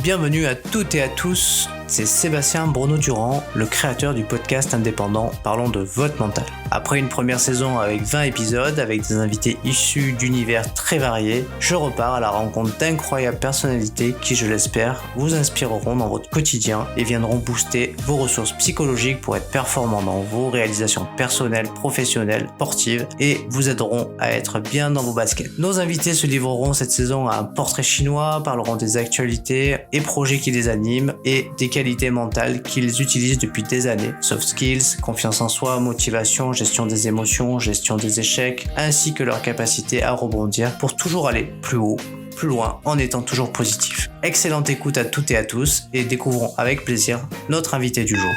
Bienvenue à toutes et à tous, c'est Sébastien Bruno-Durand, le créateur du podcast indépendant Parlons de votre mental. Après une première saison avec 20 épisodes, avec des invités issus d'univers très variés, je repars à la rencontre d'incroyables personnalités qui, je l'espère, vous inspireront dans votre quotidien et viendront booster vos ressources psychologiques pour être performants dans vos réalisations personnelles, professionnelles, sportives et vous aideront à être bien dans vos baskets. Nos invités se livreront cette saison à un portrait chinois, parleront des actualités et projets qui les animent et des qualités mentales qu'ils utilisent depuis des années. Soft skills, confiance en soi, motivation, gestion des émotions, gestion des échecs, ainsi que leur capacité à rebondir pour toujours aller plus haut, plus loin, en étant toujours positif. Excellente écoute à toutes et à tous et découvrons avec plaisir notre invité du jour.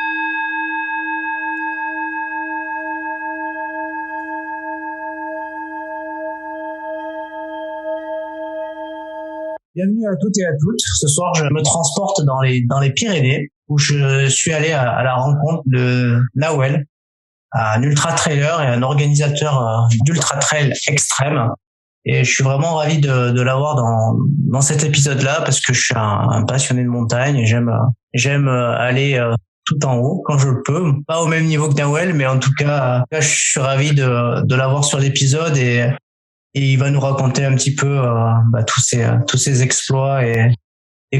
Bienvenue à toutes et à toutes. Ce soir, je me transporte dans les Pyrénées où je suis allé à la rencontre de Nawel, un ultra-trailer et un organisateur d'ultra-trail extrême. Et je suis vraiment ravi de l'avoir dans cet épisode-là parce que je suis un passionné de montagne et j'aime aller tout en haut quand je le peux. Pas au même niveau que Nawel, mais en tout cas, je suis ravi de l'avoir sur l'épisode et il va nous raconter un petit peu tous ses exploits et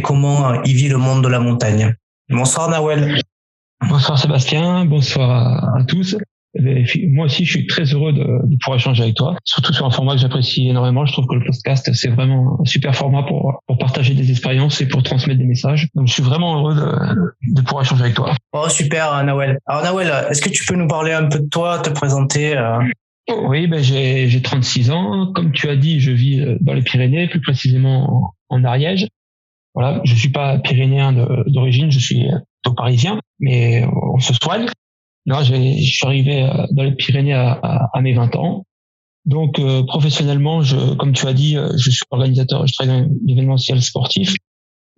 comment il vit le monde de la montagne. Bonsoir Nawel. Bonsoir Sébastien, bonsoir à tous. Moi aussi, je suis très heureux de pouvoir échanger avec toi, surtout sur un format que j'apprécie énormément. Je trouve que le podcast, c'est vraiment un super format pour partager des expériences et pour transmettre des messages. Donc, je suis vraiment heureux de pouvoir échanger avec toi. Oh, super Nawel. Alors Nawel, est-ce que tu peux nous parler un peu de toi, te présenter Oui, j'ai 36 ans. Comme tu as dit, je vis dans les Pyrénées, plus précisément en Ariège. Voilà, je suis pas pyrénéen d'origine, je suis plutôt parisien, mais on se soigne. Non, je suis arrivé dans les Pyrénées à mes 20 ans. Donc professionnellement, comme tu as dit, je suis organisateur, je travaille dans l'événementiel sportif.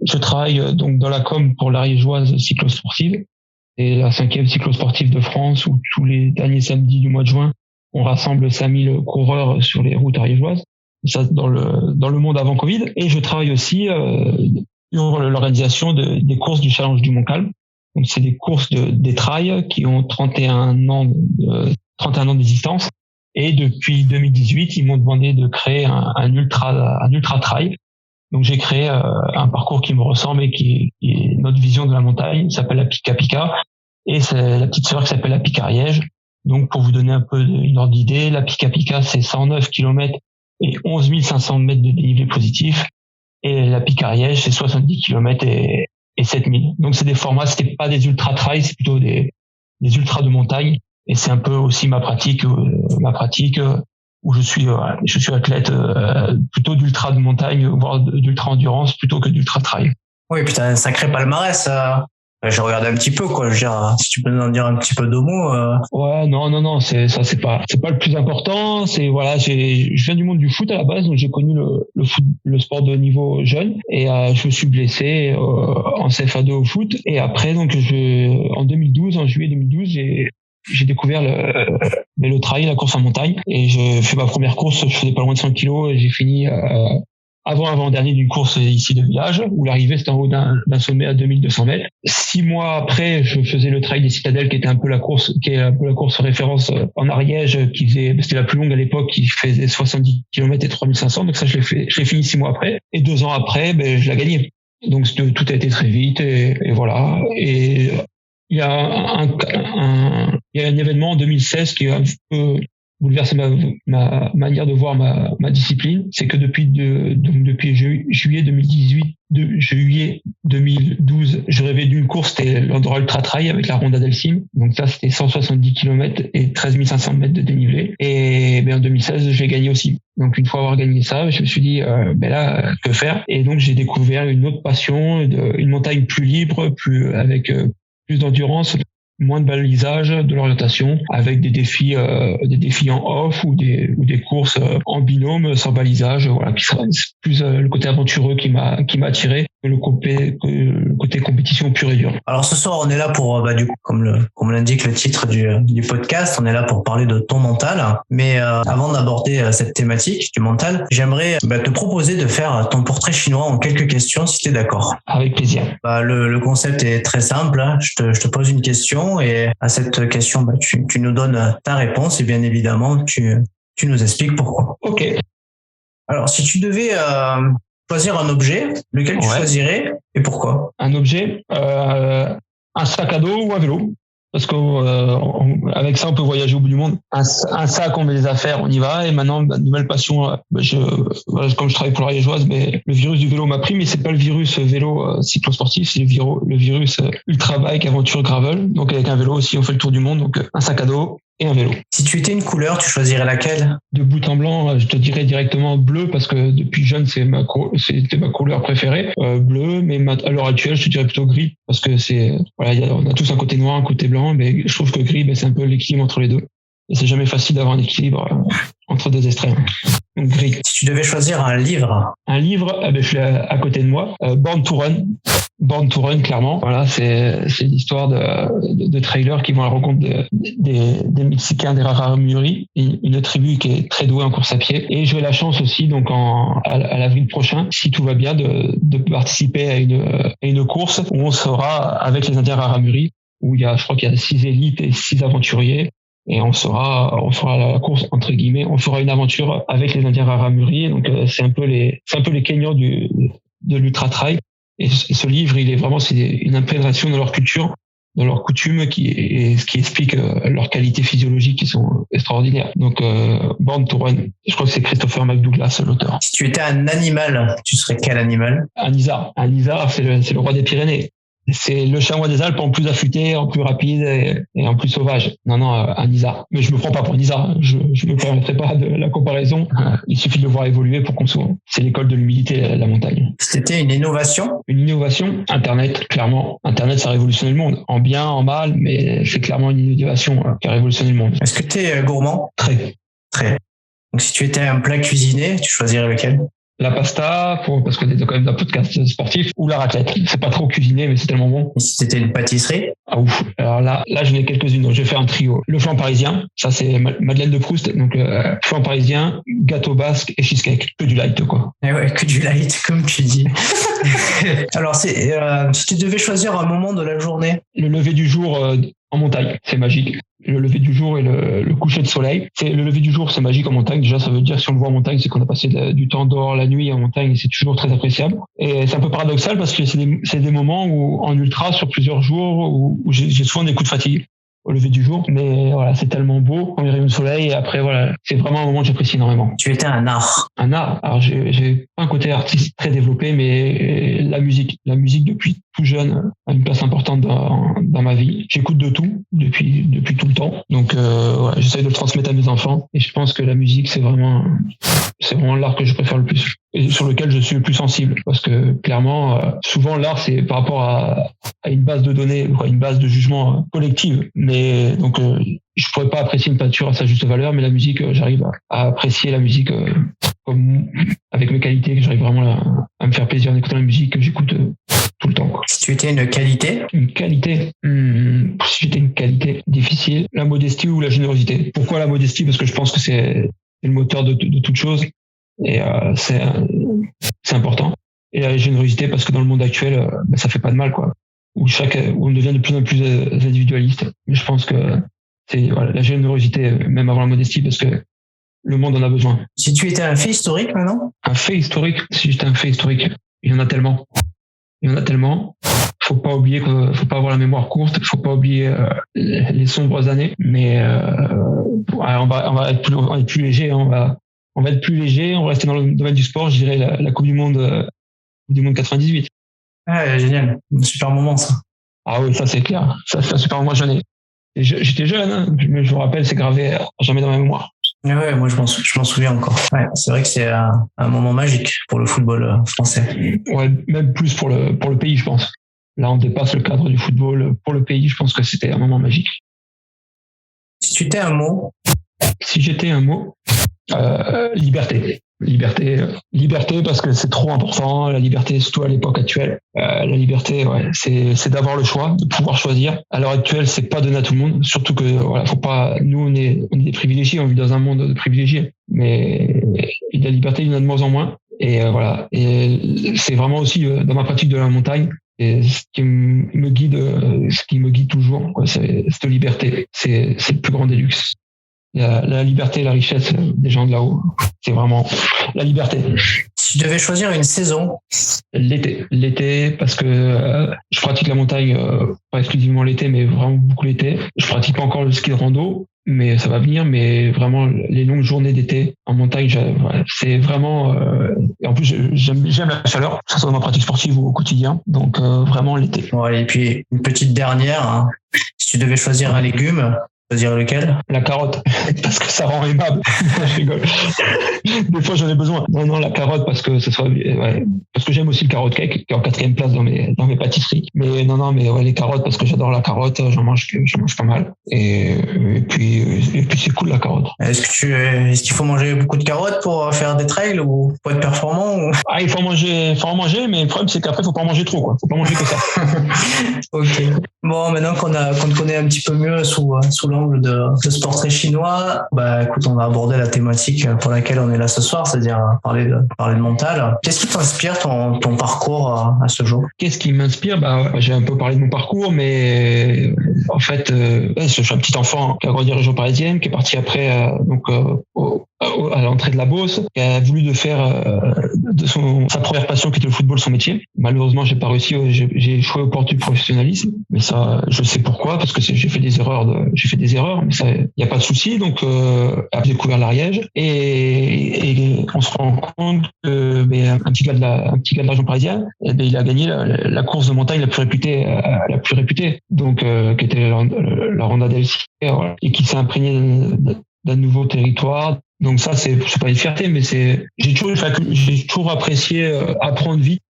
Je travaille donc dans la com pour l'Ariégeoise cyclosportive. C'est la 5e cyclosportive de France où tous les derniers samedis du mois de juin, on rassemble 5000 coureurs sur les routes ariégeoises. Ça dans le monde avant Covid. Et je travaille aussi sur l'organisation des courses du Challenge du Mont-Calm. Donc c'est des courses des trails qui ont 31 ans d'existence. Et depuis 2018, ils m'ont demandé de créer un ultra trail. Donc j'ai créé un parcours qui me ressemble et qui est notre vision de la montagne. Ça s'appelle la Pika Pika. Et c'est la petite sœur qui s'appelle la Pika Ariège. Donc pour vous donner un peu une ordre d'idée, la Pika Pika c'est 109 km et 11 500 mètres de dénivelé positif. Et la Pika Ariège c'est 70 km et 7000. Donc c'est des formats, c'était pas des ultra trails, c'est plutôt des ultras de montagne. Et c'est un peu aussi ma pratique où je suis athlète plutôt d'ultra de montagne, voire d'ultra endurance plutôt que d'ultra trail. Oui, putain, un sacré palmarès. J'ai regardé un petit peu, quoi. Je veux dire, si tu peux nous en dire un petit peu de mots. Ouais, non, c'est pas le plus important. C'est voilà, je viens du monde du foot à la base, donc j'ai connu le foot, le sport de niveau jeune, et je me suis blessé en CFA2 au foot. Et après, donc en juillet 2012, j'ai découvert le trail, la course en montagne, et je fais ma première course. Je faisais pas loin de 100 kilos et j'ai fini avant-dernier d'une course ici de village, où l'arrivée c'était en haut d'un sommet à 2200 mètres. 6 mois après, je faisais le trail des Citadelles, qui est un peu la course référence en Ariège, c'était la plus longue à l'époque, qui faisait 70 km et 3500. Donc ça, je l'ai fini 6 mois après. Et 2 ans après, je l'ai gagné. Donc tout a été très vite et voilà. Et il y a un événement en 2016 qui a un peu bouleversé ma manière de voir ma discipline. C'est que depuis juillet 2012, je rêvais d'une course, c'était l'Andorra Ultra Trail avec la Ronda d'Elcim. Donc ça, c'était 170 km et 13 500 mètres de dénivelé. Et en 2016, je l'ai gagné aussi. Donc une fois avoir gagné ça, je me suis dit, là, que faire? Et donc j'ai découvert une autre passion, une montagne plus libre, avec plus d'endurance, moins de balisage, de l'orientation, avec des défis en off ou des courses en binôme sans balisage, voilà, qui sera plus le côté aventureux qui m'a attiré. le côté compétition pure et dure. Alors ce soir, on est là pour, du coup, comme l'indique le titre du podcast, on est là pour parler de ton mental. Mais avant d'aborder cette thématique du mental, j'aimerais te proposer de faire ton portrait chinois en quelques questions, si tu es d'accord. Avec plaisir. Le concept est très simple. Je te pose une question et à cette question, tu nous donnes ta réponse et bien évidemment, tu nous expliques pourquoi. Ok. Alors, si tu devais choisir un objet, lequel tu choisirais et pourquoi? Un objet, un sac à dos ou un vélo. Parce qu'avec ça, on peut voyager au bout du monde. Un sac, on met les affaires, on y va. Et maintenant, nouvelle passion. Comme je travaille pour l'Ariégeoise, mais le virus du vélo m'a pris, mais c'est pas le virus vélo cyclosportif, c'est le virus ultra bike, aventure gravel. Donc avec un vélo aussi, on fait le tour du monde. Donc un sac à dos et un vélo. Si tu étais une couleur, tu choisirais laquelle? De bout en blanc, je te dirais directement bleu parce que depuis jeune, c'était ma couleur préférée, bleu. Mais à l'heure actuelle, je te dirais plutôt gris parce que on a tous un côté noir, un côté blanc, mais je trouve que gris, c'est un peu l'équilibre entre les deux. Et c'est jamais facile d'avoir un équilibre entre deux extrêmes. Donc gris. Si tu devais choisir un livre? Un livre, je suis à côté de moi. Born to Run. Born to Run, clairement. Voilà, c'est l'histoire de trailers qui vont à la rencontre des Mexicains des Raramuri, une tribu qui est très douée en course à pied. Et j'ai la chance aussi, donc à l'avril prochain, si tout va bien, de participer à une course où on sera avec les Indiens Raramuri, où je crois qu'il y a 6 élites et 6 aventuriers. Et on fera la course entre guillemets, on fera une aventure avec les Indiens Raramuri. Donc c'est un peu les Kenyans de l'ultra trail. Et ce livre, c'est une imprégnation de leur culture, de leurs coutumes, ce qui explique leurs qualités physiologiques qui sont extraordinaires. Donc Born to Run, je crois que c'est Christopher McDouglas l'auteur. Si tu étais un animal, tu serais quel animal? Un isard. Un isard, c'est le roi des Pyrénées. C'est le chamois des Alpes en plus affûté, en plus rapide et en plus sauvage. Non, un isard. Mais je me prends pas pour un isard. Je me permettrai pas de la comparaison. Il suffit de le voir évoluer pour qu'on soit. C'est l'école de l'humilité, la montagne. C'était une innovation? Une innovation. Internet, clairement. Internet, ça a révolutionné le monde. En bien, en mal, mais c'est clairement une innovation qui a révolutionné le monde. Est-ce que tu es gourmand? Très. Donc si tu étais un plat cuisiné, tu choisirais lequel? La pasta, parce qu'on est quand même dans un podcast sportif, ou la raclette. C'est pas trop cuisiné, mais c'est tellement bon. Et si c'était une pâtisserie? Ah ouf. Alors là, j'en ai quelques-unes. Donc, je vais faire un trio. Le flan parisien. Ça, c'est Madeleine de Proust. Donc, flan parisien, gâteau basque et cheesecake. Que du light, quoi. Eh ouais, que du light, comme tu dis. Alors, si tu devais choisir un moment de la journée? Le lever du jour en montagne. C'est magique. Le lever du jour et le coucher de soleil. Le lever du jour, c'est magique en montagne. Déjà, ça veut dire, si on le voit en montagne, c'est qu'on a passé du temps dehors la nuit en montagne et c'est toujours très appréciable. Et c'est un peu paradoxal parce que c'est des moments où, en ultra, sur plusieurs jours, où j'ai souvent des coups de fatigue au lever du jour. Mais voilà, c'est tellement beau, quand il rayonne le soleil. Et après, voilà, c'est vraiment un moment que j'apprécie énormément. Tu étais un art. Un art. Alors, j'ai pas un côté artiste très développé, mais la musique depuis tout jeune a une place importante dans ma vie. J'écoute de tout depuis tout le temps. Donc, j'essaie de le transmettre à mes enfants. Et je pense que la musique, c'est vraiment l'art que je préfère le plus et sur lequel je suis le plus sensible. Parce que clairement, souvent, l'art, c'est par rapport à une base de données, une base de jugement collective. Mais donc, je pourrais pas apprécier une peinture à sa juste valeur, mais la musique, j'arrive à apprécier la musique comme avec mes qualités, que j'arrive vraiment à me faire plaisir en écoutant la musique que j'écoute tout le temps, quoi. Si tu étais une qualité? Une qualité, si j'étais une qualité difficile, la modestie ou la générosité. Pourquoi la modestie? Parce que je pense que c'est le moteur de toute chose et c'est important. Et la générosité parce que dans le monde actuel, ça fait pas de mal, quoi. Où on devient de plus en plus individualiste. Mais je pense que c'est la générosité, même avant la modestie, parce que le monde en a besoin. Si tu étais un fait historique maintenant? Un fait historique, si j'étais un fait historique, il y en a tellement. Faut pas oublier qu'il faut pas avoir la mémoire courte, faut pas oublier les sombres années, mais on va être plus léger, on va être plus léger, on va rester dans le domaine du sport, je dirais la Coupe du Monde 98. Ah, génial, un super moment ça. Ah oui, ça c'est clair, ça c'est un super moment. J'étais jeune, hein, mais je me rappelle, c'est gravé à jamais dans ma mémoire. Ouais, moi je m'en souviens encore. Ouais, c'est vrai que c'est un moment magique pour le football français. Ouais, même plus pour le pays, je pense. Là, on dépasse le cadre du football. Pour le pays, je pense que c'était un moment magique. Si tu étais un mot? Si j'étais un mot, Liberté parce que c'est trop important. La liberté, surtout à l'époque actuelle. La liberté, c'est d'avoir le choix, de pouvoir choisir. À l'heure actuelle, c'est pas donné à tout le monde. Surtout que faut pas. Nous, on est des privilégiés. On vit dans un monde de privilégiés. Mais la liberté, il y en a de moins en moins. Et Et c'est vraiment aussi dans ma pratique de la montagne. Et ce qui me guide toujours, c'est cette liberté. C'est le plus grand des luxes. La liberté et la richesse des gens de là-haut, c'est vraiment la liberté. Si tu devais choisir une saison? L'été, parce que je pratique la montagne, pas exclusivement l'été, mais vraiment beaucoup l'été. Je pratique pas encore le ski de rando, mais ça va venir. Mais vraiment, les longues journées d'été en montagne, c'est vraiment... et en plus, j'aime la chaleur, que ce soit dans ma pratique sportive ou au quotidien. Donc, vraiment l'été. Bon, et puis, une petite dernière. Hein. Si tu devais choisir un légume, choisir lequel? La carotte, parce que ça rend aimable. Je rigole. Des fois, j'en ai besoin. Non, la carotte, parce que parce que j'aime aussi le carotte cake, qui est en 4e place dans mes pâtisseries. Mais les carottes, parce que j'adore la carotte, j'en mange pas mal. Et puis c'est cool la carotte. Est-ce qu'il faut manger beaucoup de carottes pour faire des trails ou pour être performant ou... Ah, il faut en manger, mais le problème, c'est qu'après, faut pas en manger trop, quoi. Faut pas manger que ça. Ok. Bon, maintenant qu'on te connaît un petit peu mieux sous l'angle de ce portrait chinois, écoute, on va aborder la thématique pour laquelle on est là ce soir, c'est-à-dire parler de mental. Qu'est-ce qui t'inspire ton parcours à ce jour? Qu'est-ce qui m'inspire? J'ai un peu parlé de mon parcours, mais en fait, je suis un petit enfant qui a grandi en région parisienne, qui est parti après à l'entrée de la Beauce, qui a voulu faire sa première passion qui était le football son métier. Malheureusement, j'ai pas réussi, j'ai échoué aux portes du professionnalisme, mais ça, je sais pourquoi, parce que j'ai fait des erreurs, mais ça, y a pas de souci. Donc, j'ai découvert l'Ariège et on se rend compte que un petit gars de la région parisienne, il a gagné la course de montagne la plus réputée, donc qui était la Ronda del Sierra, et qui s'est imprégné d'un nouveau territoire. Donc ça, c'est pas une fierté, mais j'ai toujours apprécié apprendre vite.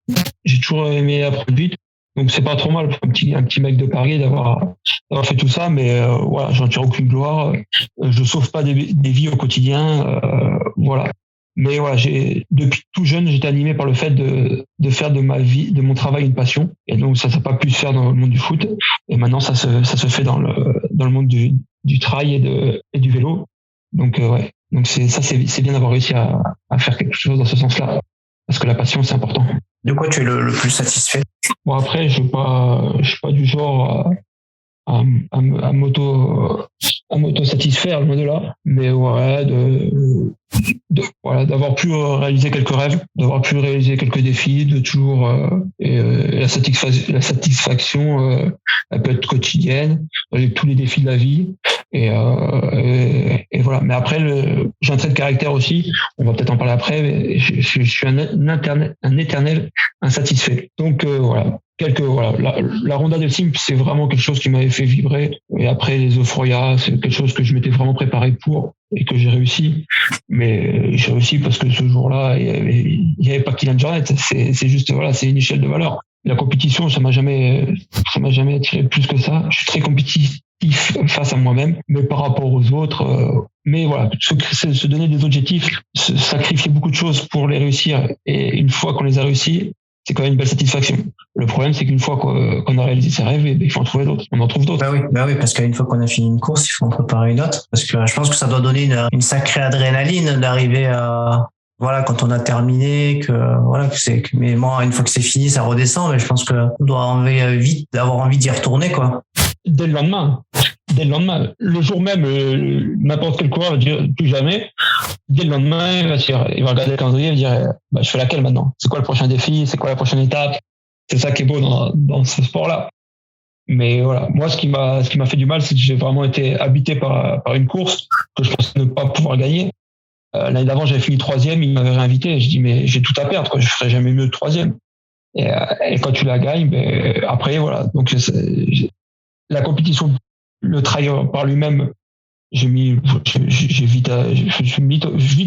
J'ai toujours aimé apprendre vite. Donc c'est pas trop mal pour un petit mec de Paris d'avoir fait tout ça, mais j'en tire aucune gloire. Je sauve pas des vies au quotidien, voilà. Mais depuis tout jeune, j'étais animé par le fait de faire de ma vie, de mon travail, une passion. Et donc ça n'a pas pu se faire dans le monde du foot. Et maintenant ça se fait dans le monde du trail et du vélo. Donc Donc c'est bien d'avoir réussi à faire quelque chose dans ce sens-là, parce que la passion, c'est important. De quoi tu es le plus satisfait? Bon, après, je suis pas du genre à m'auto satisfaire, loin de là, mais d'avoir pu réaliser quelques rêves, d'avoir pu réaliser quelques défis, de toujours la satisfaction elle peut être quotidienne, avec tous les défis de la vie, et voilà. Mais après, j'ai un trait de caractère aussi, on va peut-être en parler après, mais je suis un éternel insatisfait. Donc voilà. La Ronda del Sim, c'est vraiment quelque chose qui m'avait fait vibrer. Et après, les Euphoria, c'est quelque chose que je m'étais vraiment préparé pour et que j'ai réussi. Mais j'ai réussi parce que ce jour-là, il y avait pas Kylian Jornet. C'est juste, c'est une échelle de valeur. La compétition, ça m'a jamais attiré plus que ça. Je suis très compétitif face à moi-même, mais par rapport aux autres, mais voilà, se donner des objectifs, se sacrifier beaucoup de choses pour les réussir. Et une fois qu'on les a réussis, c'est quand même une belle satisfaction. Le problème, c'est qu'une fois qu'on a réalisé ses rêves, il faut en trouver d'autres. On en trouve d'autres. Bah oui, parce qu'une fois qu'on a fini une course, il faut en préparer une autre. Parce que je pense que ça doit donner une sacrée adrénaline d'arriver à, quand on a terminé, mais moi, une fois que c'est fini, ça redescend, mais je pense qu'on doit avoir envie d'y retourner, quoi. Dès le lendemain. Le jour même, n'importe quel coureur va dire plus jamais. Dès le lendemain, il va regarder le calendrier et dire je fais laquelle maintenant? C'est quoi le prochain défi? C'est quoi la prochaine étape? C'est ça qui est beau dans ce sport-là. Mais voilà, moi, ce qui m'a fait du mal, c'est que j'ai vraiment été habité par une course que je pensais ne pas pouvoir gagner. L'année d'avant, j'avais fini 3e, il m'avait réinvité. Je dis mais j'ai tout à perdre, quoi. Je ferai jamais mieux que 3e. Et quand tu la gagnes, après voilà. Donc la compétition, le trail par lui-même, je suis vite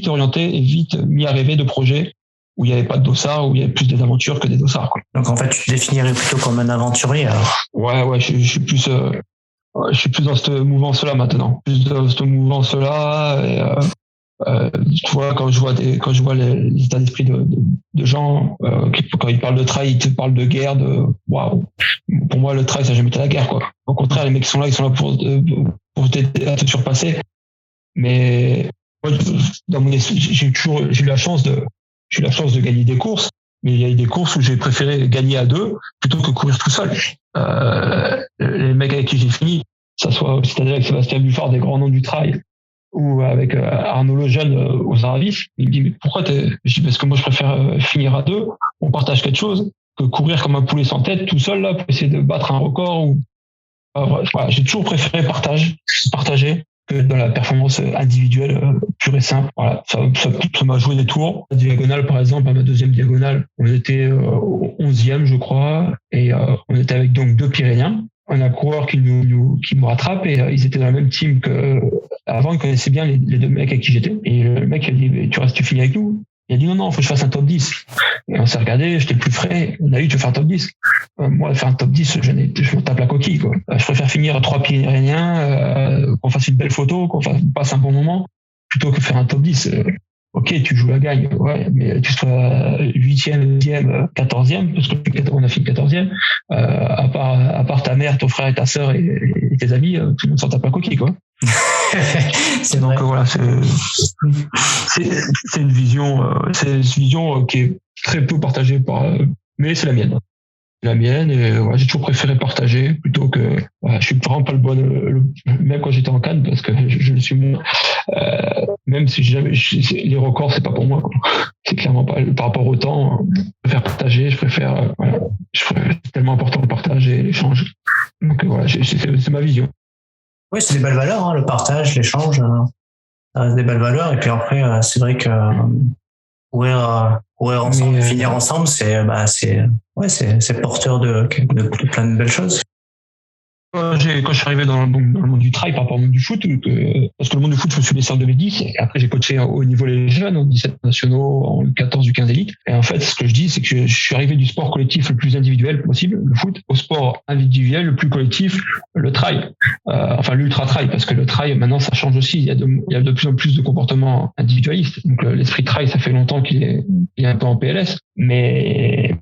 orienté et vite mis à rêver de projets où il n'y avait pas de dossard, où il y avait plus des aventures que des dossards, quoi. Donc en fait, tu te définirais plutôt comme un aventurier, alors. Ouais, je suis plus dans cette mouvance-là maintenant. Plus dans cette mouvance-là, Tu vois, quand je vois les états d'esprit de gens, quand ils parlent de trail, ils te parlent de guerre, waouh. Pour moi, le trail, ça n'a jamais été la guerre, quoi. Au contraire, les mecs qui sont là, ils sont là pour t'aider à te surpasser. Mais moi, j'ai eu la chance de gagner des courses, mais il y a eu des courses où j'ai préféré gagner à deux plutôt que courir tout seul. Les mecs avec qui j'ai fini, c'est-à-dire avec Sébastien Buffard, des grands noms du trail, ou avec Arnaud Lejeune aux Aravis, il me dit mais pourquoi je dis parce que moi je préfère finir à deux, on partage quelque chose, que courir comme un poulet sans tête tout seul là pour essayer de battre un record. Voilà, j'ai toujours préféré partager que dans la performance individuelle pure et simple. Voilà, ça m'a joué des tours. La diagonale, par exemple, à ma deuxième diagonale, on était au 11e, je crois, et on était avec donc 2 Pyrénéens. On a un coureur qui me rattrape et ils étaient dans la même team que avant. Ils connaissaient bien les 2 mecs avec qui j'étais. Et le mec a dit tu finis avec nous? Il a dit non, faut que je fasse un top 10. Et on s'est regardé, j'étais le plus frais. On a dit tu veux faire un top 10? Moi, faire un top 10, je me tape la coquille, quoi. Je préfère finir 3 Pyrénéens, qu'on fasse une belle photo, qu'on passe un bon moment, plutôt que faire un top 10. Ok, tu joues la gagne, ouais, mais tu sois 8e, 9e, 14e, parce qu'on a fini 14e, à part ta mère, ton frère et ta sœur et tes amis, tout le monde s'en tape la coquille, quoi. Donc voilà, c'est une vision qui est très peu partagée mais c'est la mienne. La mienne, et voilà, j'ai toujours préféré partager plutôt que je suis vraiment pas le bon même quand j'étais en Cannes, parce que je le suis moins, même si les records c'est pas pour moi, quoi. C'est clairement pas par rapport au temps. Je préfère partager, c'est tellement important le partage et l'échange. Donc voilà, c'est ma vision. Oui, c'est des belles valeurs, hein, le partage, l'échange, ça reste des belles valeurs. Et puis après, c'est vrai que courir ensemble, finir ensemble, c'est porteur de plein de belles choses. Quand je suis arrivé dans le monde du trail par rapport au monde du foot, parce que le monde du foot, je me suis laissé en 2010, et après j'ai coaché au niveau les jeunes, en 17 nationaux, en 14 du 15 élite. Et en fait, ce que je dis, c'est que je suis arrivé du sport collectif le plus individuel possible, le foot, au sport individuel le plus collectif, le trail. Enfin, l'ultra trail, parce que le trail, maintenant, ça change aussi. Il y a de plus en plus de comportements individualistes. Donc, l'esprit trail, ça fait longtemps qu'il est un peu en PLS. Mais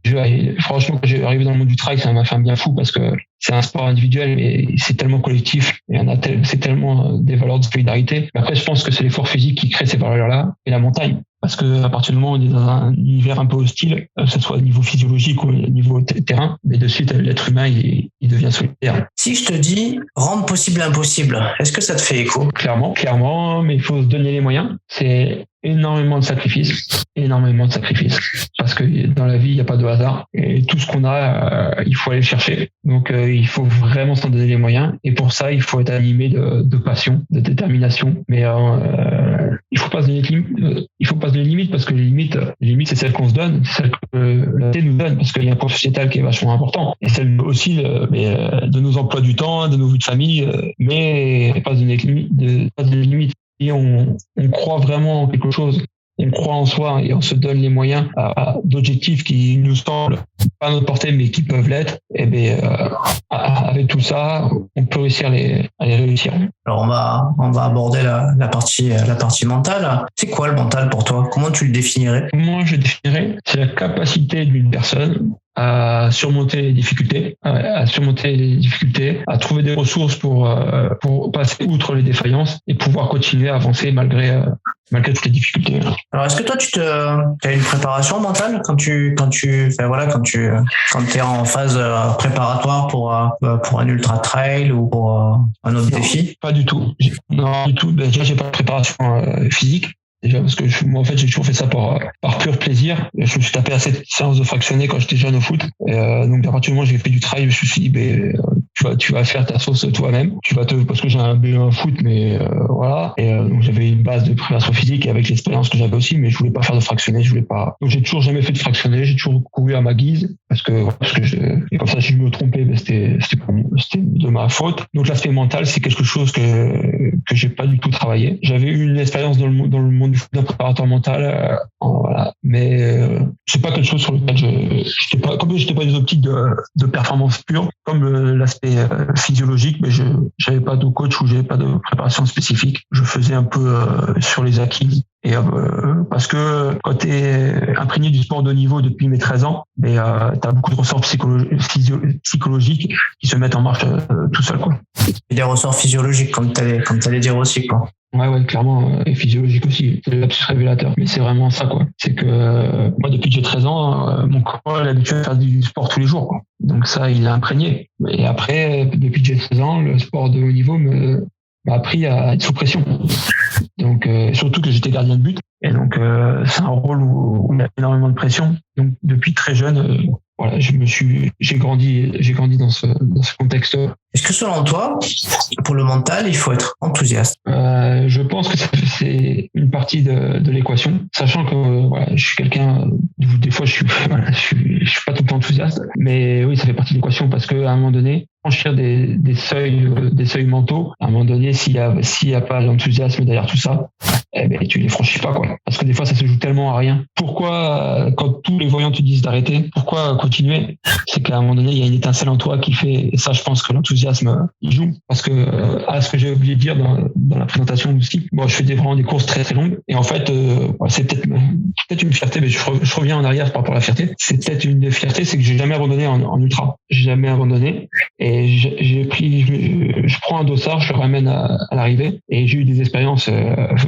franchement, quand j'ai arrivé dans le monde du trail, ça m'a fait un bien fou, parce que c'est un sport individuel, mais c'est tellement collectif, et c'est tellement des valeurs de solidarité. Après, je pense que c'est l'effort physique qui crée ces valeurs-là, et la montagne. Parce que à partir du moment où on est dans un univers un peu hostile, que ce soit au niveau physiologique ou au niveau terrain, mais de suite, l'être humain, il devient solidaire. Si je te dis rendre possible l'impossible, est-ce que ça te fait écho? Clairement, mais il faut se donner les moyens. C'est énormément de sacrifices. Parce que dans la vie, il n'y a pas de hasard. Et tout ce qu'on a, il faut aller le chercher. Donc, il faut vraiment s'en donner les moyens. Et pour ça, il faut être animé de passion, de détermination. Mais il faut pas se donner de limites, parce que les limites, c'est celles qu'on se donne, c'est celles que la télé nous donne, parce qu'il y a un point sociétal qui est vachement important. Et celle aussi de nos emplois du temps, de nos vies de famille, mais pas se donner de limites. Et on croit vraiment en quelque chose, on croit en soi et on se donne les moyens d'objectifs qui nous semblent pas à notre portée, mais qui peuvent l'être. Et avec tout ça, on peut réussir à les réussir. Alors on va aborder la partie mentale. C'est quoi le mental pour toi? Comment tu le définirais? Moi, je le définirais, c'est la capacité d'une personne à surmonter les difficultés, à trouver des ressources pour passer outre les défaillances et pouvoir continuer à avancer malgré toutes les difficultés. Alors, est-ce que toi, tu as une préparation mentale quand t'es en phase préparatoire pour un ultra trail ou pour un autre défi? Pas du tout. Non, du tout. Déjà, j'ai pas de préparation physique. Déjà, parce que moi, en fait, j'ai toujours fait ça par pur plaisir. Je me suis tapé assez de séances de fractionné quand j'étais jeune au foot. Donc, à partir du moment où j'ai fait du trail, je me suis dit, tu vas faire ta sauce toi-même. Parce que j'ai un B1 foot, mais voilà. Et donc, j'avais une base de préparation physique avec l'expérience que j'avais aussi, mais je voulais pas faire de fractionné, Donc, j'ai toujours jamais fait de fractionné. J'ai toujours couru à ma guise, parce que et comme ça, si je me trompais, c'était de ma faute. Donc, l'aspect mental, c'est quelque chose que j'ai pas du tout travaillé. J'avais eu une expérience dans le monde du foot d'un préparateur mental, voilà. Mais c'est pas quelque chose sur lequel j'étais pas des optiques de performance pure, comme l'aspect l'aspect physiologique, mais j'avais pas de coach ou j'avais pas de préparation spécifique. Je faisais un peu sur les acquis. Et parce que quand tu es imprégné du sport de haut niveau depuis mes 13 ans, tu as beaucoup de ressorts psychologiques qui se mettent en marche tout seul, quoi. Et des ressorts physiologiques, comme t'allais dire aussi, quoi. Ouais, clairement, et physiologique aussi. C'est l'absus révélateur. Mais c'est vraiment ça, quoi. C'est que moi, depuis que j'ai 13 ans, mon corps a l'habitude de faire du sport tous les jours, quoi. Donc ça, il l'a imprégné. Et après, depuis que j'ai 16 ans, le sport de haut niveau m'a appris à être sous pression. Donc, surtout que j'étais gardien de but. Et donc, c'est un rôle où il y a énormément de pression. Donc, depuis très jeune, voilà, j'ai grandi dans ce contexte. Est-ce que selon toi, pour le mental, il faut être enthousiaste? Je pense que c'est une partie de l'équation, sachant que voilà, je suis quelqu'un où des fois je suis pas tout le temps enthousiaste, mais oui, ça fait partie de l'équation parce que à un moment donné, franchir des seuils mentaux, à un moment donné, s'il y a pas d'enthousiasme derrière tout ça, tu les franchis pas, quoi. Parce que des fois, ça se joue tellement à rien. Pourquoi, quand tous les voyants te disent d'arrêter, pourquoi continuer? C'est qu'à un moment donné, il y a une étincelle en toi qui fait, et ça, je pense que l'enthousiasme, il joue. Parce que, ce que j'ai oublié de dire dans la présentation aussi, je fais vraiment des courses très, très longues. Et en fait, c'est peut-être une fierté, mais je reviens en arrière par rapport à la fierté. C'est peut-être une des fiertés, c'est que j'ai jamais abandonné en ultra. J'ai jamais abandonné. Et je prends un dossard, je le ramène à l'arrivée. Et j'ai eu des expériences,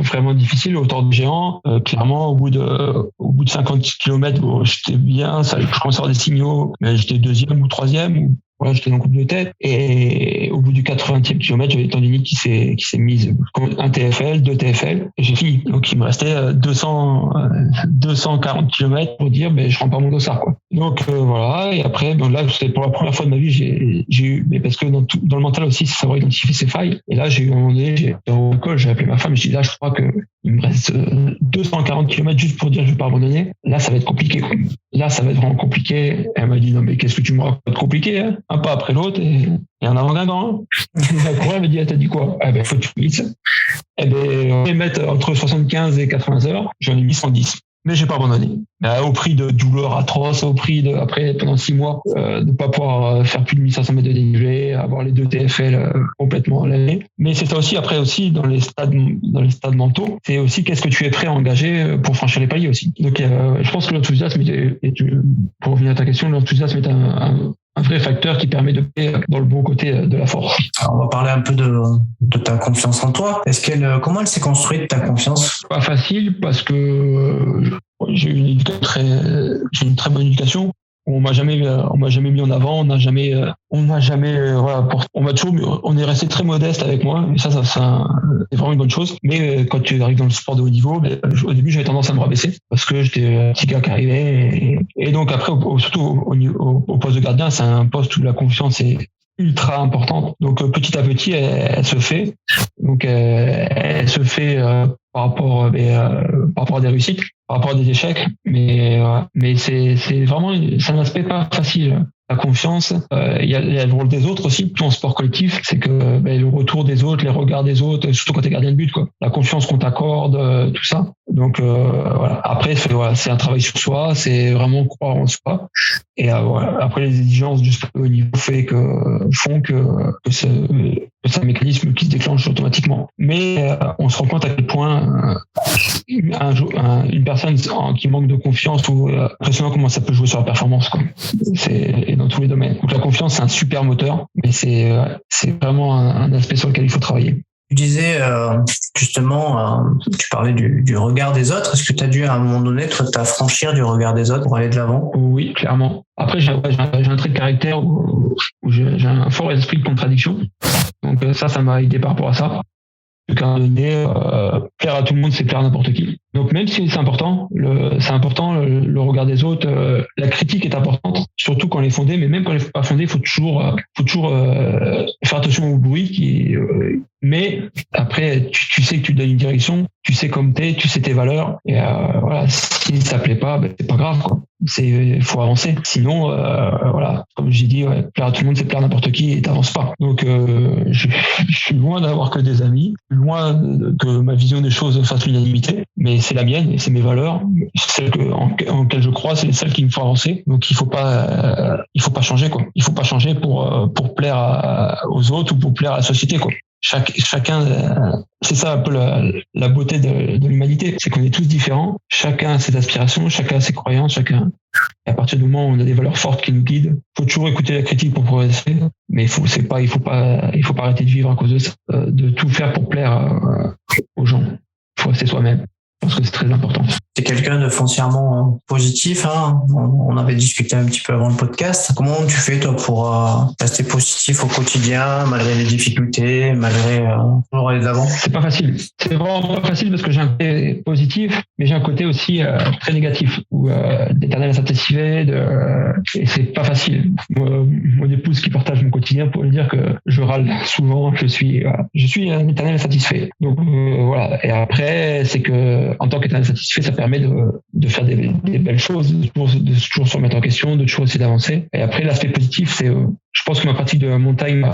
vraiment difficiles au Tour de Géant. Clairement, au bout de 50 km, j'étais bien, je commençais à avoir des signaux, mais j'étais deuxième ou troisième, voilà, j'étais dans le groupe de tête. Et au bout du 80e kilomètre, j'avais tendinite qui s'est mise. Un TFL, 2 TFL, et j'ai fini. Donc, il me restait 240 kilomètres pour dire, je rends pas mon dossard, quoi. Donc, voilà. Et après, là, c'était pour la première fois de ma vie, j'ai eu, mais parce que dans le mental aussi, c'est savoir identifier ses failles. Et là, j'ai eu un moment donné, au col, j'ai appelé ma femme, je dis, là, je crois que il me reste 240 kilomètres juste pour dire, je vais pas abandonner. Là, ça va être compliqué, quoi. Là, ça va être vraiment compliqué. Et elle m'a dit, non, mais qu'est-ce que tu me racontes? Compliqué, hein? Un pas après l'autre et en avant Guingamp. Elle m'a dit, t'as dit quoi? Faut que tu finisses. On va mettre entre 75 et 80 heures. J'en ai mis 110. Mais j'ai pas abandonné. Au prix de douleurs atroces, au prix de, après, pendant 6 mois, de pas pouvoir faire plus de 1500 mètres de dénivelé, avoir les 2 TFL complètement à l'année. Mais c'est ça aussi, après aussi, dans les stades mentaux, c'est aussi qu'est-ce que tu es prêt à engager pour franchir les paliers aussi. Donc, je pense que l'enthousiasme, pour revenir à ta question, l'enthousiasme est un vrai facteur qui permet de faire dans le bon côté de la force. Alors, on va parler un peu de ta confiance en toi. Comment elle s'est construite, ta confiance? Pas facile parce que j'ai une très bonne éducation. On m'a jamais mis en avant, on est resté très modeste avec moi. Et ça c'est vraiment une bonne chose. Mais quand tu arrives dans le sport de haut niveau, au début, j'avais tendance à me rabaisser parce que j'étais un petit gars qui arrivait. Et donc après, surtout au poste de gardien, c'est un poste où la confiance est ultra importante. Donc petit à petit, elle se fait. Donc elle se fait par rapport à des réussites, par rapport à des échecs, mais c'est vraiment un aspect pas facile. La confiance, il y a le rôle des autres aussi, tout en sport collectif, c'est que le retour des autres, les regards des autres, surtout quand t'es gardien de but, quoi. La confiance qu'on t'accorde, tout ça. Donc voilà. Après, c'est un travail sur soi, c'est vraiment croire en soi. Et voilà. Après, les exigences du sport au niveau font que c'est un mécanisme qui se déclenche automatiquement. Mais on se rend compte à quel point une personne qui manque de confiance ou impressionnant comment ça peut jouer sur la performance, quoi. C'est dans tous les domaines. Donc la confiance, c'est un super moteur, mais c'est vraiment un aspect sur lequel il faut travailler. Tu disais justement, tu parlais du regard des autres. Est-ce que tu as dû à un moment donné, toi, t'affranchir du regard des autres pour aller de l'avant? Oui, clairement. Après, j'ai un trait de caractère où j'ai un fort esprit de contradiction. Donc ça m'a aidé par rapport à ça. qu'à un moment donné, plaire à tout le monde, c'est plaire à n'importe qui. Donc même si c'est important, le regard des autres, la critique est importante, surtout quand elle est fondée, mais même quand elle n'est pas fondée, il faut toujours faire attention au bruit mais après, tu sais que tu donnes une direction, tu sais comme t'es, tu sais tes valeurs, et voilà, si ça plaît pas, c'est pas grave, quoi. Faut avancer. Sinon, voilà, comme j'ai dit, plaire à tout le monde, c'est plaire à n'importe qui et t'avances pas. Donc, je suis loin d'avoir que des amis, loin que ma vision des choses fasse l'unanimité, mais c'est la mienne et c'est mes valeurs, celles en lesquelles je crois, c'est celles qui me font avancer. Donc il faut pas changer quoi. Il faut pas changer pour plaire aux autres ou pour plaire à la société quoi. Chacun, c'est ça un peu la beauté de l'humanité, c'est qu'on est tous différents, chacun a ses aspirations, chacun a ses croyances, et à partir du moment où on a des valeurs fortes qui nous guident, faut toujours écouter la critique pour progresser, mais il faut pas arrêter de vivre à cause de ça, de tout faire pour plaire aux gens. Il faut rester soi-même. Je pense que c'est très important. T'es quelqu'un de foncièrement positif, hein. On avait discuté un petit peu avant le podcast. Comment tu fais toi pour rester positif au quotidien, malgré les difficultés, malgré toujours aller de l'avant? C'est pas facile. C'est vraiment pas facile parce que j'ai un côté positif, mais j'ai un côté aussi très négatif, où d'éternel insatisfait, et c'est pas facile. Mon épouse qui partage mon quotidien pour lui dire que je râle souvent, je suis un éternel insatisfait. Donc voilà. Et après, c'est que en tant qu'éternel insatisfait, ça permet de faire des belles choses, de toujours se remettre en question, de toujours essayer d'avancer. Et après, l'aspect positif, c'est, je pense que ma pratique de la montagne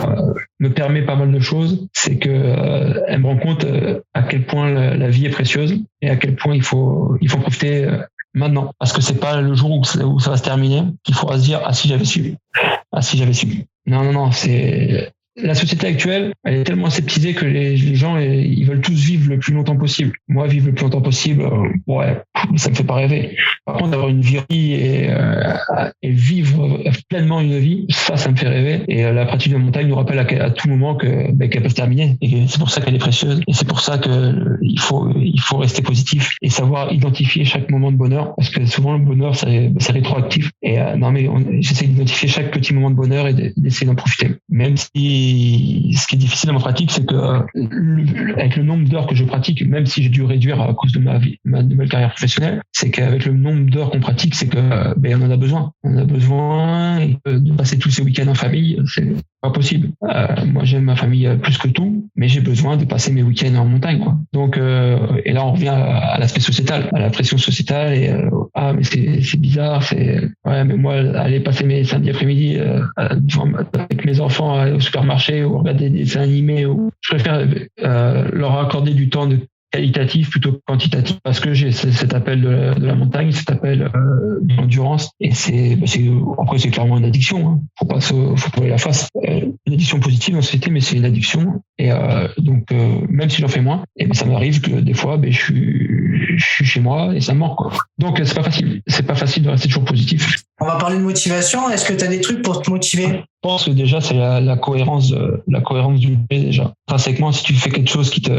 me permet pas mal de choses. C'est que elle me rend compte à quel point la vie est précieuse et à quel point il faut profiter maintenant. Parce que c'est pas le jour où ça va se terminer qu'il faudra se dire ah si j'avais su. Non, c'est la société actuelle, elle est tellement aseptisée que les gens, ils veulent tous vivre le plus longtemps possible. Moi, vivre le plus longtemps possible, ça me fait pas rêver. Par contre, avoir une vie et vivre pleinement une vie, ça me fait rêver. Et la pratique de la montagne nous rappelle à tout moment qu'elle peut se terminer. Et c'est pour ça qu'elle est précieuse. Et c'est pour ça que il faut rester positif et savoir identifier chaque moment de bonheur. Parce que souvent, le bonheur, c'est rétroactif. Et j'essaie d'identifier chaque petit moment de bonheur et d'essayer d'en profiter. Même si ce qui est difficile dans ma pratique, c'est que avec le nombre d'heures que je pratique, même si j'ai dû réduire à cause de ma nouvelle carrière professionnelle, c'est qu'avec le nombre d'heures qu'on pratique, c'est que on en a besoin. On a besoin de passer tous ces week-ends en famille, c'est pas possible. Moi, j'aime ma famille plus que tout, mais j'ai besoin de passer mes week-ends en montagne, quoi. Donc, et là, on revient à l'aspect sociétal, à la pression sociétale et mais c'est bizarre, mais moi, aller passer mes samedis après-midi avec mes enfants au supermarché ou regarder des dessins animés, je préfère leur accorder du temps de qualitatif plutôt que quantitatif, parce que j'ai cet appel de la montagne, cet appel d'endurance, et après c'est clairement une addiction, hein. Faut pas aller la face. Une addiction positive dans la société, mais c'est une addiction, et donc même si j'en fais moins, et ça m'arrive que des fois je suis chez moi et ça me manque, quoi. Donc c'est pas facile de rester toujours positif. On va parler de motivation. Est-ce que tu as des trucs pour te motiver? Je pense que déjà c'est la cohérence du fait, déjà. Intrinsèquement, si tu fais quelque chose qui te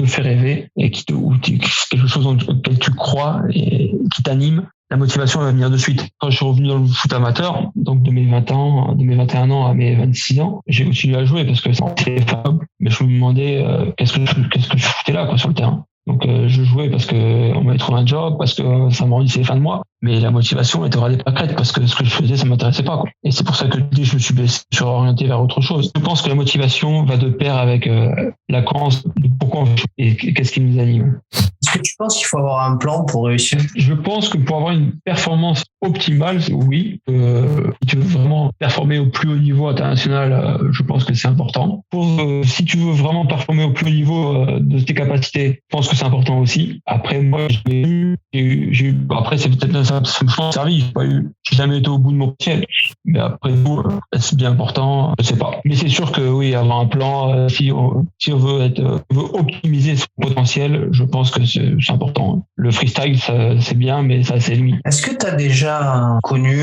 fait rêver et quelque chose dans lequel tu crois et qui t'anime, la motivation va venir de suite. Quand je suis revenu dans le foot amateur, donc de mes 21 ans à mes 26 ans, j'ai continué à jouer parce que c'était favorable, mais je me demandais qu'est-ce que je foutais là, quoi, sur le terrain. Donc je jouais parce que on m'avait trouvé un job, parce que ça me rendait les fins de mois, mais la motivation était vraiment pas crête parce que ce que je faisais, ça m'intéressait pas, quoi. Et c'est pour ça que dès que je me suis blessé, je suis orienté vers autre chose. Je pense que la motivation va de pair avec la cohérence de pourquoi on fait et qu'est-ce qui nous anime. Est-ce que tu penses qu'il faut avoir un plan pour réussir? Je pense que pour avoir une performance optimale, oui. Si tu veux vraiment performer au plus haut niveau international, je pense que c'est important. Si tu veux vraiment performer au plus haut niveau de tes capacités, je pense que c'est important aussi. Après, moi, après, c'est peut-être ça me servi. J'ai jamais été au bout de mon potentiel. Mais après tout, c'est bien important. Je sais pas. Mais c'est sûr que oui, avoir un plan, si on veut optimiser son potentiel, je pense que c'est important. Le freestyle, c'est bien, mais ça, c'est limite. Est-ce que tu as déjà connu,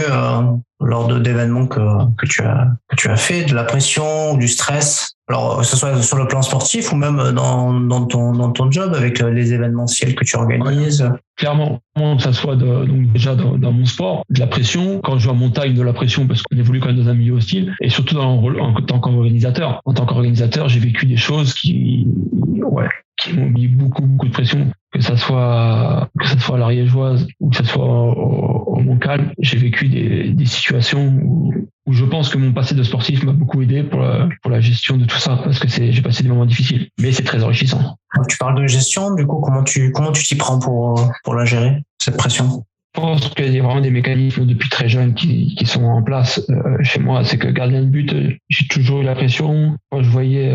lors d'événements que tu as fait, de la pression ou du stress? Alors, que ce soit sur le plan sportif ou même dans ton job avec les événementiels que tu organises? Clairement, que ça soit donc déjà dans mon sport, de la pression. Quand je joue en montagne, de la pression parce qu'on évolue quand même dans un milieu hostile. Et surtout en tant qu'organisateur. En tant qu'organisateur, j'ai vécu des choses qui m'ont mis beaucoup de pression. Que ça soit à la Riégeoise ou que ça soit au Montcalm, j'ai vécu des situations où je pense que mon passé de sportif m'a beaucoup aidé pour la gestion de tout ça, parce que j'ai passé des moments difficiles, mais c'est très enrichissant. Tu parles de gestion, du coup, comment tu t'y prends pour la gérer, cette pression? Je pense qu'il y a vraiment des mécanismes depuis très jeune qui sont en place chez moi. C'est que gardien de but, j'ai toujours eu la pression. Quand je voyais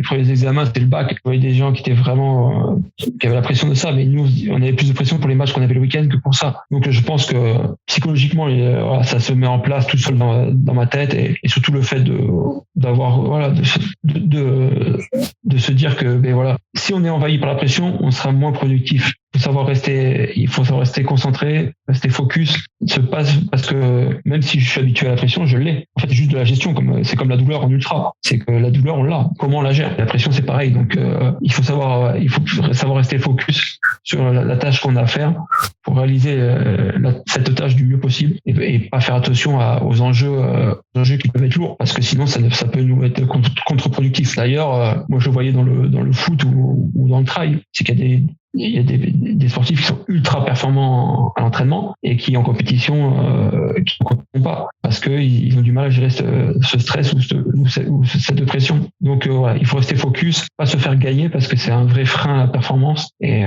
premiers examens, c'était le bac. Je voyais des gens qui étaient vraiment, qui avaient la pression de ça, mais nous, on avait plus de pression pour les matchs qu'on avait le week-end que pour ça. Donc, je pense que psychologiquement, voilà, ça se met en place tout seul dans ma tête, et surtout le fait d'avoir, voilà, de se dire que, ben voilà, si on est envahi par la pression, on sera moins productif. Il faut savoir rester concentré, rester focus. Parce que même si je suis habitué à la pression, je l'ai. En fait, c'est juste de la gestion, c'est comme la douleur en ultra. C'est que la douleur, on l'a. Comment on la gère? La pression, c'est pareil. Donc, il faut savoir rester focus sur la tâche qu'on a à faire pour réaliser cette tâche du mieux possible, et pas faire attention aux enjeux qui peuvent être lourds, parce que sinon ça peut nous être contre-productif. D'ailleurs, moi je le voyais dans le foot ou dans le trail, c'est qu'il y a des sportifs qui sont ultra performants à l'entraînement et qui en compétition qui ne comptent pas, parce qu'ils ont du mal à gérer ce stress ou cette pression. Donc voilà, il faut rester focus, pas se faire gagner, parce que c'est un vrai frein à la performance, et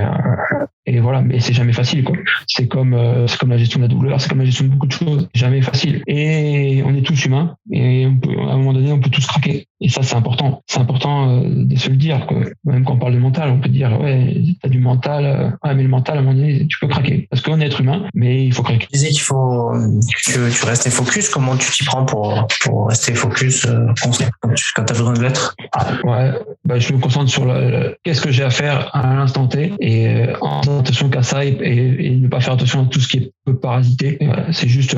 voilà, mais c'est jamais facile, quoi. C'est comme la gestion de la douleur, c'est comme la gestion de beaucoup de choses, c'est jamais facile. Et on est tous humains, et à un moment donné, on peut tous craquer. Et ça, c'est important. C'est important de se le dire, quoi. Même quand on parle de mental, on peut dire, ouais, t'as du mental, mais le mental, à un moment donné, tu peux craquer. Parce qu'on est être humain, mais il faut craquer. Tu disais que tu restais focus. Comment tu t'y prends pour rester focus quand t'as besoin de l'être? Ouais, je me concentre sur qu'est-ce que j'ai à faire à l'instant T, et en faisant attention qu'à ça, et ne pas faire attention à tout ce qui peut parasiter. C'est juste,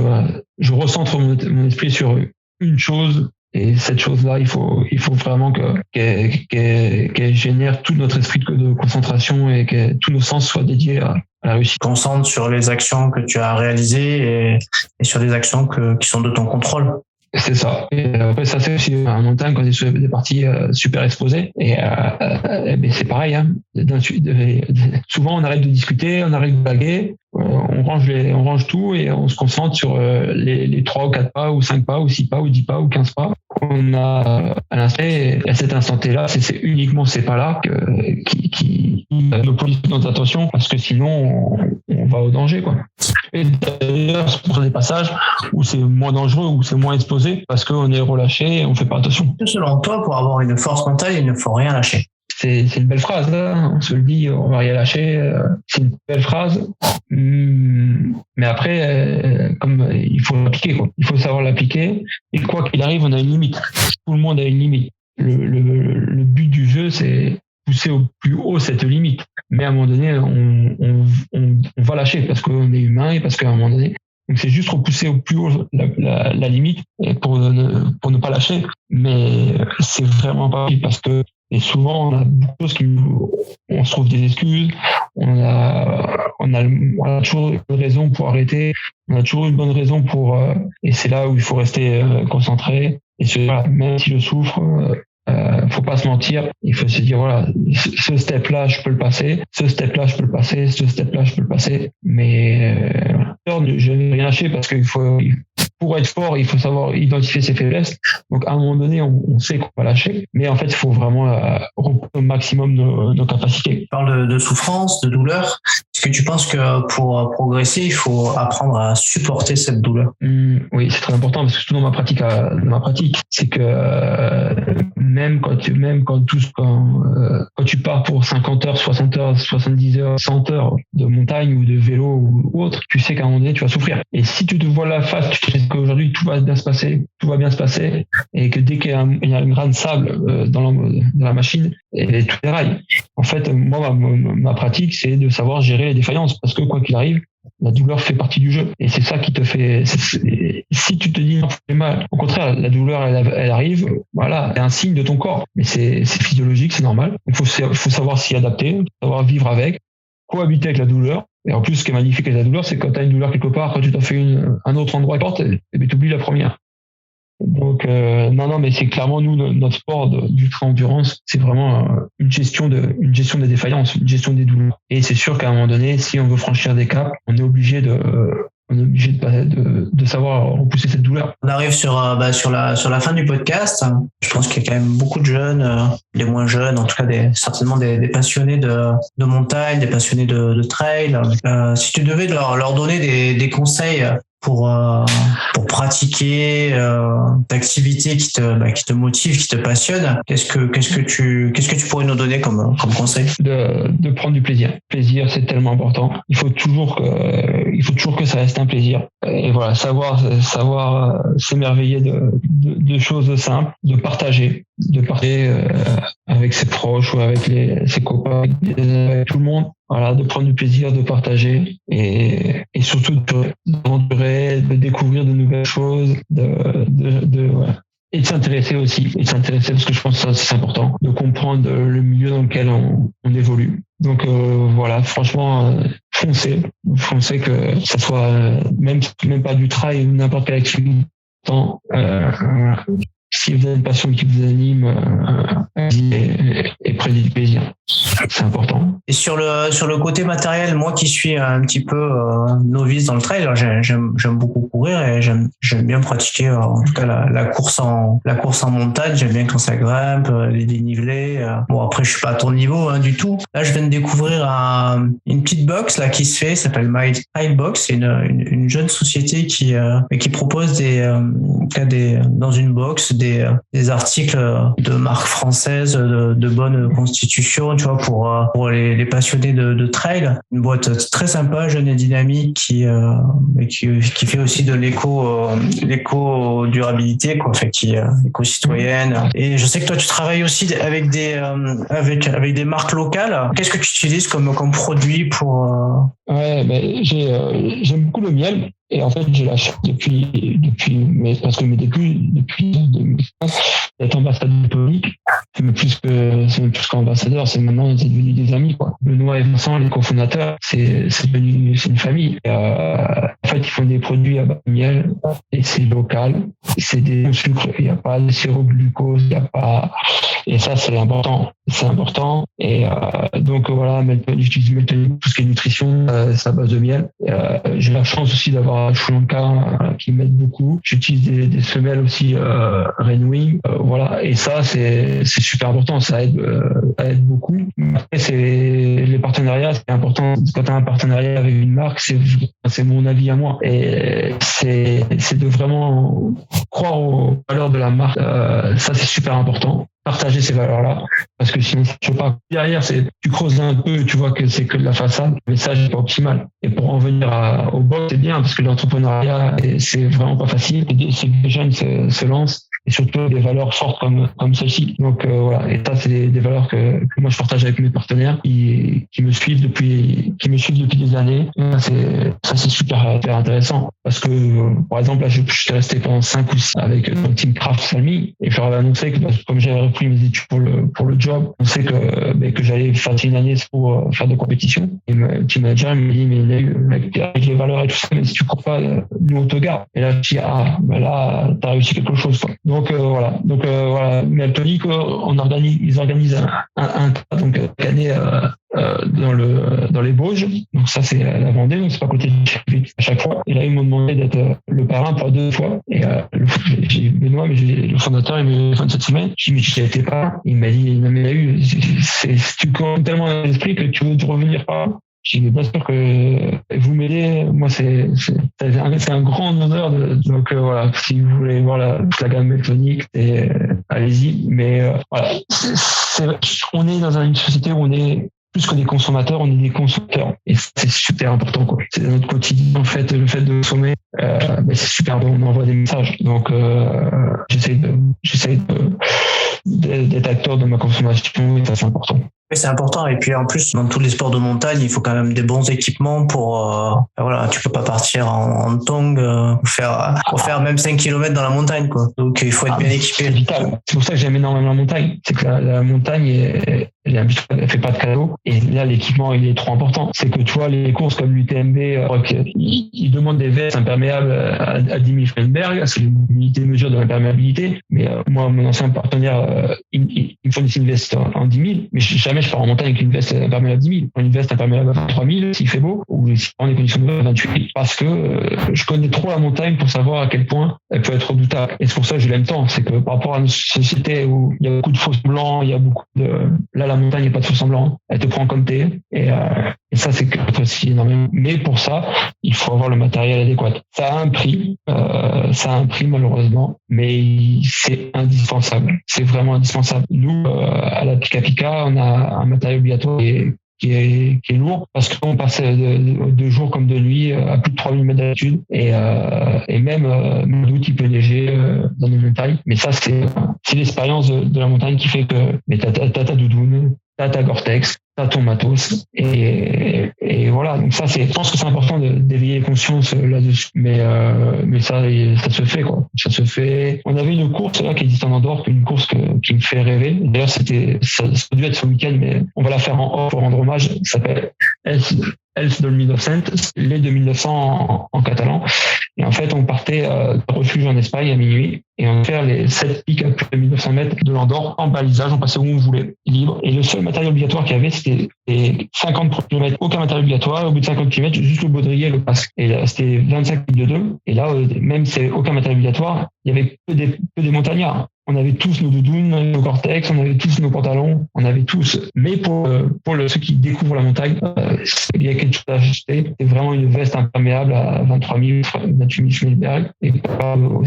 je recentre mon esprit sur une chose. Et cette chose-là, il faut vraiment qu'elle génère tout notre esprit de concentration, et que tous nos sens soient dédiés à la réussite. Concentre sur les actions que tu as réalisées et sur les actions qui sont de ton contrôle. C'est ça. Et après, ça, c'est aussi un montagne quand on est sur des parties super exposées. Et mais c'est pareil, hein. Souvent, on arrête de discuter, on arrête de blaguer, on range tout, et on se concentre sur les 3 ou 4 pas, ou 5 pas, ou 6 pas, ou 10 pas, ou 15 pas qu'on a à l'instant. Et à cet instant T-là, c'est uniquement ces pas-là qui monopolisent notre attention, parce que sinon, on va au danger, quoi. Et d'ailleurs, pour des passages où c'est moins dangereux, où c'est moins exposé, parce qu'on est relâché et on fait pas attention. Selon toi, pour avoir une force mentale, il ne faut rien lâcher. C'est une belle phrase, hein. On se le dit, on va rien lâcher. C'est une belle phrase. Mais après, comme il faut l'appliquer, quoi. Il faut savoir l'appliquer. Et quoi qu'il arrive, on a une limite. Tout le monde a une limite. Le but du jeu, c'est pousser au plus haut cette limite. Mais à un moment donné, on va lâcher, parce qu'on est humain, et parce qu'à un moment donné, donc c'est juste repousser au plus haut la limite pour ne pas lâcher. Mais c'est vraiment pas possible, parce que, et souvent on a beaucoup de choses on se trouve des excuses, on a toujours une raison pour arrêter, on a toujours une bonne raison et c'est là où il faut rester concentré. Et même si je souffre, faut pas se mentir, il faut se dire, voilà, ce step-là, je peux le passer, ce step-là, je peux le passer, ce step-là, je peux le passer, mais je vais rien lâcher, parce qu'il faut, pour être fort, il faut savoir identifier ses faiblesses. Donc, à un moment donné, on sait qu'on va lâcher, mais en fait, il faut vraiment repousser au maximum nos capacités. Tu parles de souffrance, de douleur. Est-ce que tu penses que pour progresser, il faut apprendre à supporter cette douleur? Oui, c'est très important, parce que surtout dans ma pratique, c'est que même quand tu pars pour 50 heures, 60 heures, 70 heures, 100 heures de montagne ou de vélo ou autre, tu sais qu'à un moment donné, tu vas souffrir. Et si tu te vois la face, tu te dis qu'aujourd'hui, tout va bien se passer, et que dès qu'il y a un grain de sable dans la machine, et tout déraille. En fait, moi, ma pratique, c'est de savoir gérer les défaillances, parce que quoi qu'il arrive, la douleur fait partie du jeu, et c'est ça qui te fait. Si tu te dis non, c'est mal, au contraire, la douleur elle arrive, voilà, c'est un signe de ton corps, mais c'est physiologique, c'est normal. Il faut savoir s'y adapter, savoir vivre avec, cohabiter avec la douleur. Et en plus, ce qui est magnifique avec la douleur, c'est que quand tu as une douleur quelque part, quand tu t'en fais un autre endroit porte, tu oublies la première. Donc non, mais c'est clairement notre sport d'ultra-endurance, c'est vraiment une gestion des défaillances, une gestion des douleurs. Et c'est sûr qu'à un moment donné, si on veut franchir des caps, on est obligé de savoir repousser cette douleur. On arrive sur la fin du podcast. Je pense qu'il y a quand même beaucoup de jeunes, les moins jeunes, en tout cas certainement des passionnés de montagne, des passionnés de trail. Si tu devais leur donner des conseils pour pratiquer d'activités qui te motivent, qui te passionnent. Qu'est-ce que tu pourrais nous donner comme conseil? De prendre du plaisir. Plaisir, c'est tellement important. Il faut toujours que ça reste un plaisir. Et voilà, savoir s'émerveiller de choses simples, de partager avec ses proches ou avec ses copains, avec tout le monde. Voilà, de prendre du plaisir, de partager et surtout d'aventurer, de découvrir de nouvelles choses, voilà. Et de s'intéresser aussi, parce que je pense que ça c'est important, de comprendre le milieu dans lequel on évolue. Donc voilà, franchement, foncez que ça soit même pas du trail ou n'importe quelle activité. Voilà. Si vous avez une passion qui vous anime, et prenez du plaisir. C'est important. Et sur le côté matériel, moi qui suis un petit peu novice dans le trail, j'aime beaucoup courir et j'aime bien pratiquer en tout cas la course en montagne. J'aime bien quand ça grimpe, les dénivelés. Bon, après je suis pas à ton niveau du tout. Là, je viens de découvrir une petite box là qui se fait, ça s'appelle My Trail Box. C'est une jeune société qui propose dans une box des articles de marques françaises de bonne constitution, tu vois, pour les passionnés de trail. Une boîte très sympa, jeune et dynamique qui fait aussi de l'éco-durabilité, quoi, fait qui éco-citoyenne. Et je sais que toi tu travailles aussi avec des marques locales. Qu'est-ce que tu utilises comme produit pour Ouais, j'aime beaucoup le miel. Et en fait, je l'achète depuis parce que mes débuts, depuis 2015, d'être ambassadeur tonique, c'est même plus qu'ambassadeur, c'est devenu des amis, quoi. Benoît et Vincent, les cofondateurs, c'est une famille. Et, en fait, ils font des produits à base de miel, et c'est local, c'est des bons sucres, il n'y a pas de sirop de glucose, et ça, c'est important. Et, donc, voilà, j'utilise Meltonic, tout ce qui est nutrition, c'est à base de miel. J'ai la chance aussi d'avoir Sri Lanka qui m'aide beaucoup. J'utilise des semelles aussi Rainwing, voilà. Et ça, c'est super important. Ça aide beaucoup. Après, c'est les partenariats, c'est important. Quand tu as un partenariat avec une marque, c'est mon avis à moi. Et c'est de vraiment croire aux valeurs de la marque. Ça, c'est super important. Partager ces valeurs-là, parce que sinon, je sais pas. Derrière, tu creuses un peu, tu vois que c'est que de la façade. Le message n'est pas optimal. Et pour en venir au box, c'est bien, parce que l'entrepreneuriat, c'est vraiment pas facile. C'est que les jeunes se lancent, et surtout des valeurs fortes comme celle-ci. Donc voilà. Et ça, c'est des valeurs que moi je partage avec mes partenaires qui me suivent depuis des années. Et ça, c'est super intéressant, parce que par exemple là, je suis resté pendant 5 ou 6 avec mon team Craft Salmi, et je leur avais annoncé que comme j'avais repris mes études pour le job, on sait que j'allais faire une année pour faire de compétition. Et le team manager me dit, mais avec les valeurs et tout ça, mais si tu crois pas, nous on te garde. Et là je dis, là t'as réussi quelque chose, quoi. Donc voilà. Meltonic, ils organisent un donc l'année dans les Bauges. Donc ça, c'est la Vendée, donc c'est pas à côté de à chaque fois. Et là, ils m'ont demandé d'être le parrain pour 2 fois. Et j'ai Benoît, mais le fondateur, il m'a téléphone cette semaine. Je lui ai dit, mais tu étais pas. Il m'a dit, non, mais il y a eu, tu comptes tellement dans l'esprit que tu veux te revenir pas. J'ai dit, bien sûr que vous m'aidez. Moi, c'est un grand honneur. Donc voilà, si vous voulez voir toute la gamme Meltonic, allez-y. Mais voilà, on est dans une société où on est plus que des consommateurs, on est des consommateurs. Et c'est super important, quoi. C'est dans notre quotidien, en fait, le fait de consommer, c'est super bon, on envoie des messages. Donc, j'essaie d'être acteur de ma consommation, et ça, c'est important. Oui, c'est important. Et puis en plus, dans tous les sports de montagne, il faut quand même des bons équipements pour voilà, tu peux pas partir en tongs pour faire même 5 km dans la montagne, quoi. Donc il faut être bien équipé. C'est vital. C'est pour ça que j'aime énormément la montagne. C'est que la montagne elle fait pas de cadeau. Et là, l'équipement, il est trop important. C'est que tu vois, les courses comme l'UTMB, ils demandent des vestes imperméables à 10 000 Frenberg. C'est l'unité de mesure de l'imperméabilité. Mais moi, mon ancien partenaire, il me fournissait une veste en 10 000. Mais jamais je pars en montagne avec une veste imperméable à 10 000. Une veste imperméable à 3 000 s'il fait beau, ou si on est conditions de 28. Parce que je connais trop la montagne pour savoir à quel point elle peut être redoutable. Et c'est pour ça que je l'aime tant. C'est que par rapport à une société où il y a beaucoup de fausses blancs, il y a beaucoup de... Là, la montagne, montagne, il n'y a pas de faux semblant. Elle te prend comme t'es. Et ça, c'est aussi énormément. Mais pour ça, il faut avoir le matériel adéquat. Ça a un prix. Malheureusement. Mais c'est indispensable. C'est vraiment indispensable. Nous, à la Pika Pika, on a un matériel obligatoire qui est lourd parce qu'on passe de jour comme de nuit à plus de 3000 mètres d'altitude et même d'août il peut neiger dans nos montagnes, mais ça c'est l'expérience de la montagne qui fait que t'as ta doudoune, t'as ta Gore-Tex, t'as ton matos et voilà. Donc ça je pense que c'est important d'éveiller les consciences là-dessus, mais ça se fait quoi. Ça se fait. On avait une course là qui existe en Andorre, une course qui me fait rêver. D'ailleurs ça devait être ce week-end, mais on va la faire en off pour rendre hommage. Ça s'appelle Elf 1900, les 2900 en catalan. Et en fait, on partait de refuge en Espagne à minuit et on fait les 7 pics à plus de 1900 mètres de l'Andorre en balisage. On passait où on voulait, libre. Et le seul matériel obligatoire qu'il y avait, c'était les 50 km. Aucun matériel obligatoire. Au bout de 50 km, juste le baudrier et le casque. Et là, c'était 25 litres de 2. Et là, même si c'est aucun matériel obligatoire, il y avait que des montagnards. On avait tous nos doudounes, nos Gore-Tex, on avait tous nos pantalons, on avait tous. Mais pour ceux qui découvrent la montagne, il y a quelque chose à acheter. C'est vraiment une veste imperméable à 23 000, 28 000 Schmelberg et pas au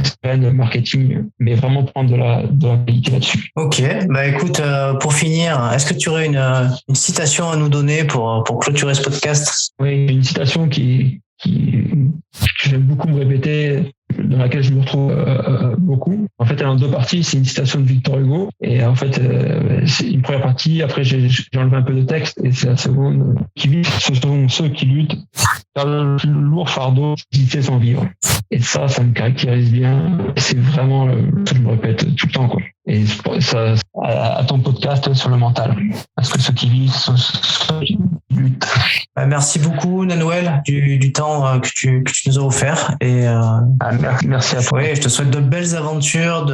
marketing, mais vraiment prendre de la qualité là-dessus. Ok, bah écoute, pour finir, est-ce que tu aurais une citation à nous donner pour clôturer ce podcast? Oui, une citation que j'aime beaucoup me répéter, dans laquelle je me retrouve beaucoup. En fait, elle est en deux parties. C'est une citation de Victor Hugo. Et en fait, c'est une première partie. Après, j'ai enlevé un peu de texte. Et c'est la seconde. Qui vivent, ce sont ceux qui luttent, car le plus lourd fardeau, c'est sans vivre. Et ça me caractérise bien. C'est vraiment ce que je me répète tout le temps, quoi. Et ça, à ton podcast sur le mental. Parce que ceux qui vivent, sont ceux qui luttent. Merci beaucoup, Nanouel, du temps que tu nous as offert. Et merci à toi. Oui, je te souhaite de belles aventures,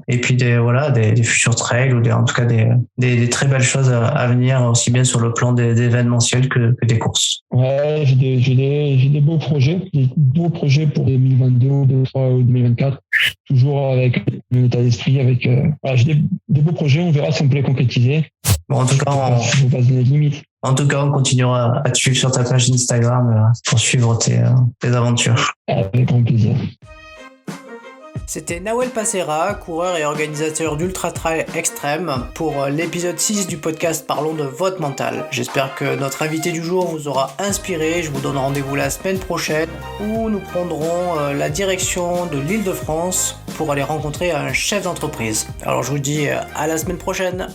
et puis des futurs trails ou en tout cas des très belles choses à venir, aussi bien sur le plan des événementiels que des courses. Ouais, j'ai des beaux projets pour 2022, 2023 ou 2024. Toujours avec mon état d'esprit, j'ai des beaux projets. On verra si on peut les concrétiser. Bon, en tout cas, on va se donner des limites. En tout cas, on continuera à te suivre sur ta page Instagram pour suivre tes aventures. Avec grand plaisir. C'était Nawel Passera, coureur et organisateur d'Ultra Trail Extrême, pour l'épisode 6 du podcast Parlons de votre mental. J'espère que notre invité du jour vous aura inspiré. Je vous donne rendez-vous la semaine prochaine où nous prendrons la direction de l'Île-de-France pour aller rencontrer un chef d'entreprise. Alors je vous dis à la semaine prochaine.